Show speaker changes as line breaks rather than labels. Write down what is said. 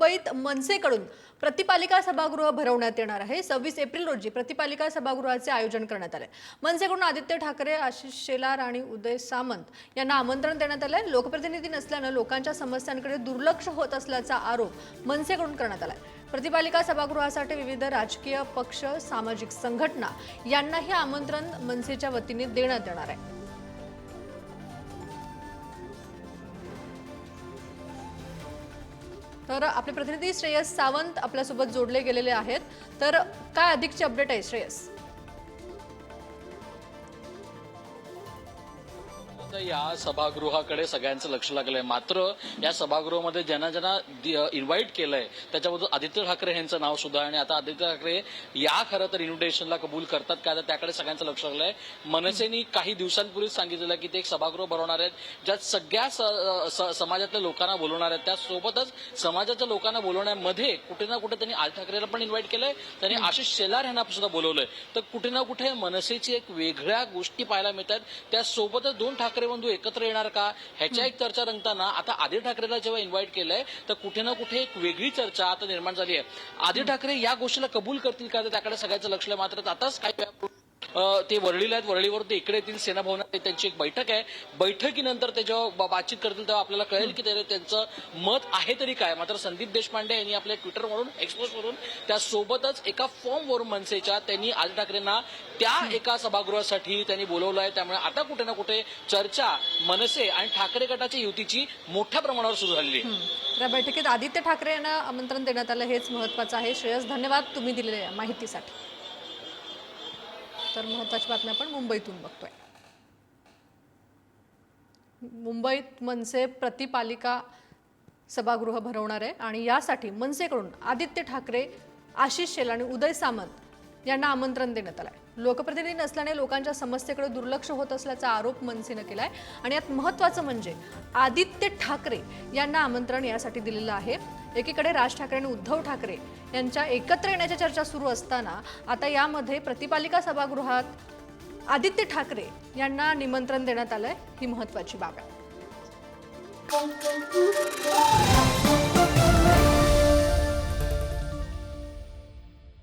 मुंबईत मनसेकडून प्रतिपालिका सभागृह भरवण्यात येणार आहे। 26 एप्रिल रोजी प्रतिपालिका सभागृहाचे आयोजन करण्यात आले। मनसेकडून आदित्य ठाकरे, आशिष शेलार आणि उदय सामंत यांना आमंत्रण देण्यात आले। लोकप्रतिनिधी नसल्याने लोकांच्या समस्यांकडे दुर्लक्ष होत असल्याचा आरोप मनसेकडून करण्यात आला। प्रतिपालिका सभागृहासाठी विविध राजकीय पक्ष, सामाजिक संघटना यांनाही आमंत्रण मनसेच्या वतीने देण्यात येणार आहे। तर आपले प्रतिनिधी श्रेयस सावंत आपल्यासोबत जोडले गेलेले आहेत। तर काय अधिकची अपडेट आहे श्रेयस?
या सभागृहाकडे सगळ्यांचं लक्ष लागलंय, मात्र या सभागृहामध्ये ज्यांना इन्व्हाइट केलंय त्याच्याबद्दल आदित्य ठाकरे यांचं नाव सुद्धा आहे। आणि आता आदित्य ठाकरे या खरं तर इन्व्हिटेशनला कबूल करतात का, त्याकडे सगळ्यांचं लक्ष लागलंय। मनसेनी काही दिवसांपूर्वीच सांगितलेलं की ते एक सभागृह भरवणार आहेत, ज्यात सगळ्या समाजातल्या लोकांना बोलवणार आहेत। त्यासोबतच समाजाच्या लोकांना बोलवण्यामध्ये कुठे ना कुठे त्यांनी आदित्य ठाकरेला पण इन्व्हाइट केलंय, त्यांनी आशिष शेलार यांना सुद्धा बोलवलंय। तर कुठे ना कुठे मनसेची एक वेगळ्या गोष्टी पाहायला मिळतात। त्यासोबतच दोन ठाकरे बंधू एकत्र येणार का ह्याच्या एक चर्चा रंगताना आता आदित्य ठाकरेला जेव्हा इन्व्हाइट केलंय तर कुठे ना कुठे एक वेगळी चर्चा आता निर्माण झाली आहे। आदित्य ठाकरे या गोष्टीला कबूल करतील का, त्याकडे सगळ्यांचं लक्ष आहे। मात्र आताच काय ते वरळीला आहेत, वरळीवर ते इकडे येतील, सेना भवनात त्यांची एक बैठक आहे। बैठकीनंतर ते जेव्हा बातचीत करतील तेव्हा आपल्याला कळेल की त्यांचं मत आहे तरी काय। मात्र संदीप देशपांडे यांनी आपल्या ट्विटरवरून, एक्सपोजवरून, त्यासोबतच एका फॉर्मवरून मनसेच्या त्यांनी आदित्य ठाकरेंना त्या एका सभागृहासाठी त्यांनी बोलवलं आहे। त्यामुळे आता कुठे ना कुठे चर्चा मनसे आणि ठाकरे गटाच्या युतीची मोठ्या प्रमाणावर सुरू झालेली आहे।
या बैठकीत आदित्य ठाकरे यांना आमंत्रण देण्यात आलं, हेच महत्त्वाचं आहे। श्रेयस, धन्यवाद तुम्ही दिलेल्या माहितीसाठी। तर महत्त्वाची बातमी आपण मुंबईतून बघतोय। मुंबईत मनसे प्रतिपालिका सभागृह भरवणार आहे आणि यासाठी मनसेकडून आदित्य ठाकरे, आशिष शेलार आणि उदय सामंत यांना आमंत्रण देण्यात आलंय। लोकप्रतिनिधी नसल्याने लोकांच्या समस्येकडे दुर्लक्ष होत असल्याचा आरोप मनसेने केलाय आणि यात महत्त्वाचं म्हणजे आदित्य ठाकरे यांना आमंत्रण यासाठी दिलेलं आहे। एकीकडे राज ठाकरे आणि उद्धव ठाकरे यांच्या एकत्र येण्याच्या चर्चा सुरू असताना आता यामध्ये प्रतिपालिका सभागृहात आदित्य ठाकरे यांना निमंत्रण देण्यात आलंय, ही महत्त्वाची बाब आहे।